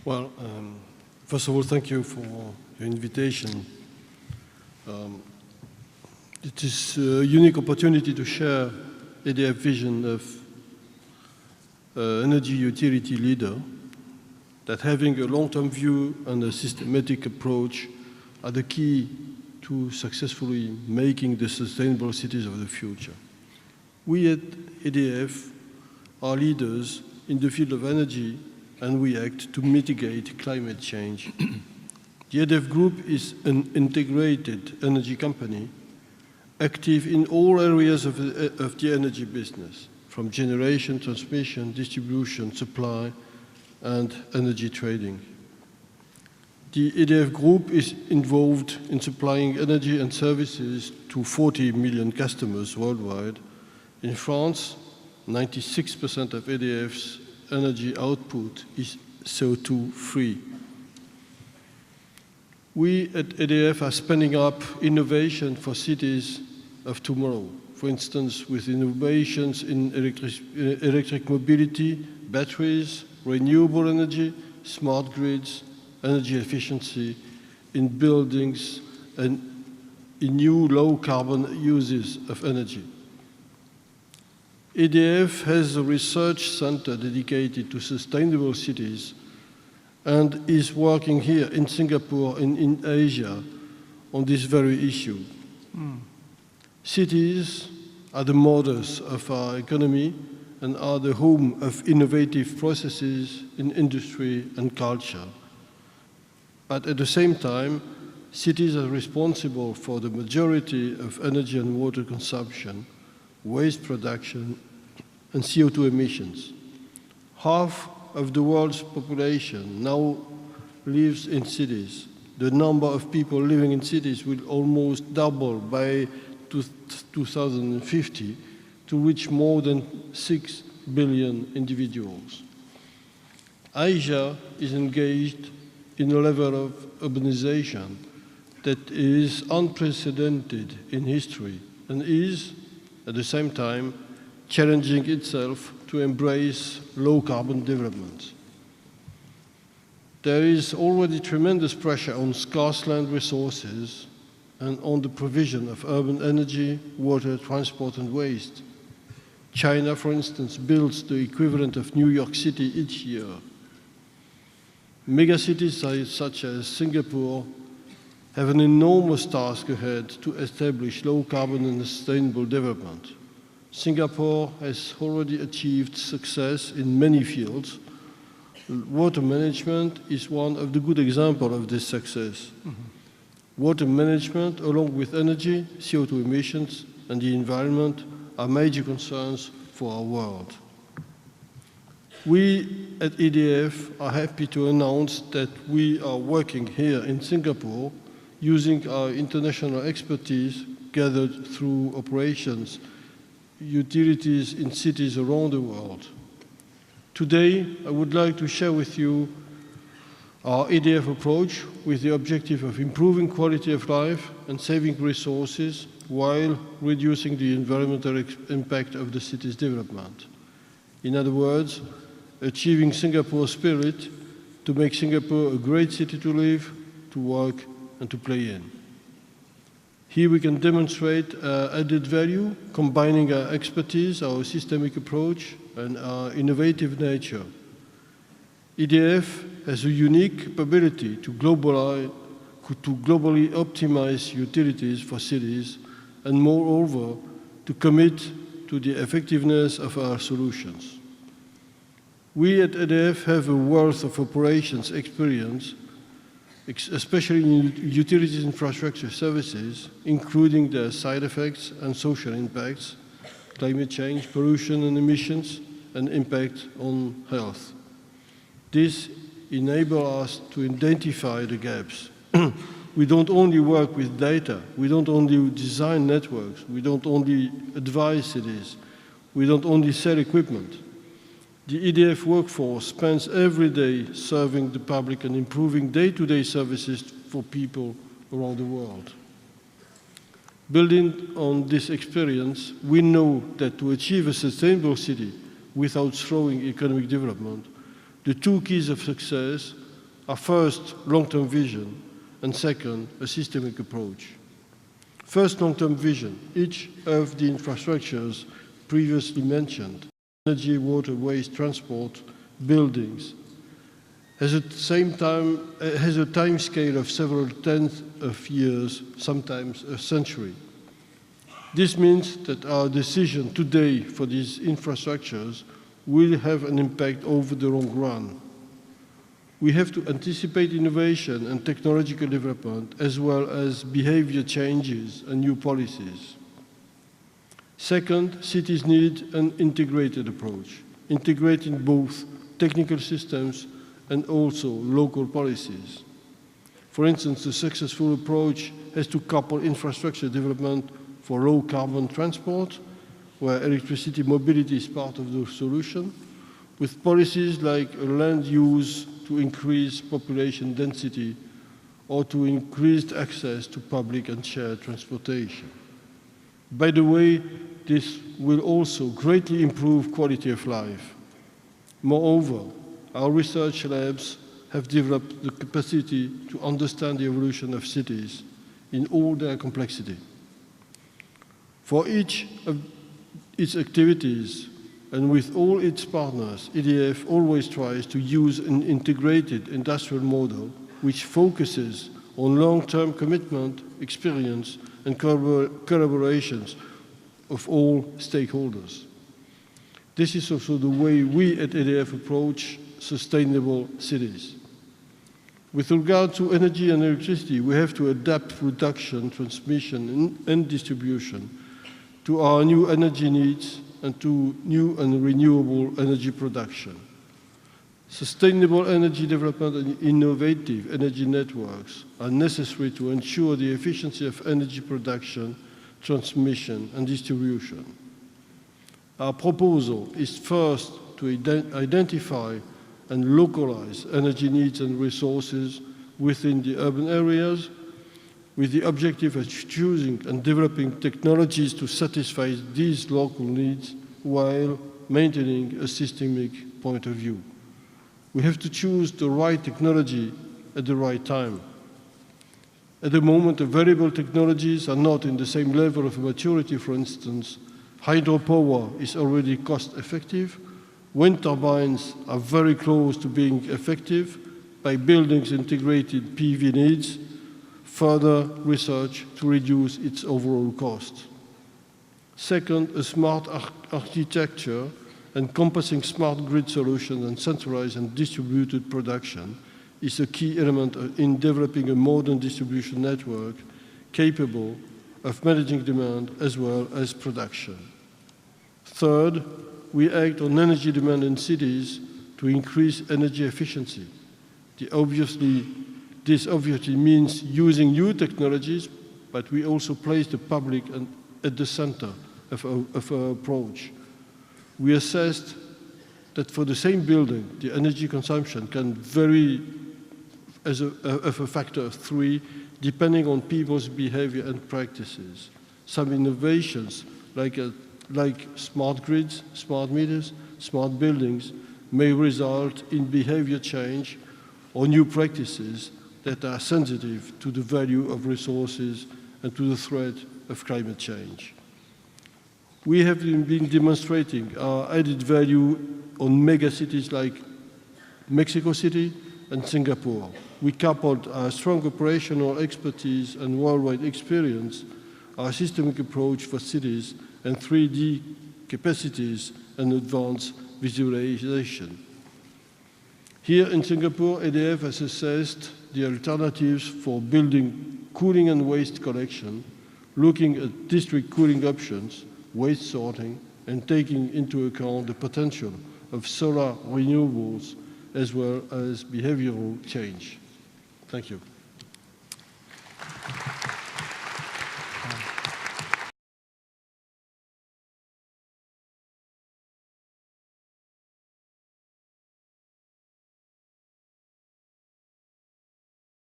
Well, first of all, thank you for your invitation. It is a unique opportunity to share EDF vision of energy utility leader, that having a long-term view and a systematic approach are the key to successfully making the sustainable cities of the future. We at EDF are leaders in the field of energy, and we act to mitigate climate change. The EDF Group is an integrated energy company active in all areas of the energy business, from generation, transmission, distribution, supply, and energy trading. The EDF Group is involved in supplying energy and services to 40 million customers worldwide. In France, 96% of EDF's energy output is CO2-free. We at EDF are spinning up innovation for cities of tomorrow, for instance, with innovations in electric mobility, batteries, renewable energy, smart grids, energy efficiency in buildings, and in new low-carbon uses of energy. EDF has a research center dedicated to sustainable cities and is working here in Singapore and in Asia on this very issue. Cities are the motors of our economy and are the home of innovative processes in industry and culture. But at the same time, cities are responsible for the majority of energy and water consumption, waste production, and CO2 emissions. Half of the world's population now lives in cities. The number of people living in cities will almost double by 2050 to reach more than 6 billion individuals. Asia is engaged in a level of urbanization that is unprecedented in history and is, at the same time, challenging itself to embrace low-carbon development. There is already tremendous pressure on scarce land resources and on the provision of urban energy, water, transport, and waste. China, for instance, builds the equivalent of New York City each year. Megacities such as Singapore have an enormous task ahead to establish low-carbon and sustainable development. Singapore has already achieved success in many fields. Water management is one of the good examples of this success. Water management, along with energy, CO2 emissions, and the environment, are major concerns for our world. We at EDF are happy to announce that we are working here in Singapore using our international expertise gathered through operations, utilities in cities around the world. Today, I would like to share with you our EDF approach with the objective of improving quality of life and saving resources while reducing the environmental impact of the city's development. In other words, achieving Singapore's spirit to make Singapore a great city to live, to work, and to play in. Here we can demonstrate added value, combining our expertise, our systemic approach, and our innovative nature. EDF has a unique ability to globally optimize utilities for cities and, moreover, to commit to the effectiveness of our solutions. We at EDF have a wealth of operations experience, especially in utilities infrastructure services, including their side effects and social impacts, climate change, pollution and emissions, and impact on health. This enables us to identify the gaps. We don't only work with data, we don't only design networks, we don't only advise cities, we don't only sell equipment. The EDF workforce spends every day serving the public and improving day-to-day services for people around the world. Building on this experience, we know that to achieve a sustainable city without slowing economic development, the two keys of success are first, long-term vision, and second, a systemic approach. First, long-term vision. Each of the infrastructures previously mentioned, energy, water, waste, transport, buildings, has at the same time has a time scale of several tens of years, sometimes a century. This means that our decision today for these infrastructures will have an impact over the long run. We have to anticipate innovation and technological development, as well as behavior changes and new policies. Second, cities need an integrated approach, integrating both technical systems and also local policies. For instance, the successful approach has to couple infrastructure development for low-carbon transport, where electricity mobility is part of the solution, with policies like land use to increase population density or to increase access to public and shared transportation. By the way, this will also greatly improve quality of life. Moreover, our research labs have developed the capacity to understand the evolution of cities in all their complexity. For each of its activities and with all its partners, EDF always tries to use an integrated industrial model which focuses on long-term commitment, experience, and collaborations of all stakeholders. This is also the way we at EDF approach sustainable cities. With regard to energy and electricity, we have to adapt production, transmission, and distribution to our new energy needs and to new and renewable energy production. Sustainable energy development and innovative energy networks are necessary to ensure the efficiency of energy production, transmission, and distribution. Our proposal is first to identify and localize energy needs and resources within the urban areas, with the objective of choosing and developing technologies to satisfy these local needs while maintaining a systemic point of view. We have to choose the right technology at the right time. At the moment, available technologies are not in the same level of maturity. For instance, hydropower is already cost-effective. Wind turbines are very close to being effective. By buildings integrated PV needs, further research to reduce its overall cost. Second, a smart architecture encompassing smart grid solutions and centralized and distributed production is a key element in developing a modern distribution network capable of managing demand as well as production. Third, we act on energy demand in cities to increase energy efficiency. This obviously means using new technologies, but we also place the public at the center of our approach. We assessed that for the same building, the energy consumption can vary of a factor of 3, depending on people's behavior and practices. Some innovations, like smart grids, smart meters, smart buildings, may result in behavior change or new practices that are sensitive to the value of resources and to the threat of climate change. We have been demonstrating our added value on megacities like Mexico City and Singapore. We coupled our strong operational expertise and worldwide experience, our systemic approach for cities, and 3D capacities and advanced visualization. Here in Singapore, EDF has assessed the alternatives for building cooling and waste collection, looking at district cooling options, waste sorting, and taking into account the potential of solar renewables as well as behavioral change. Thank you.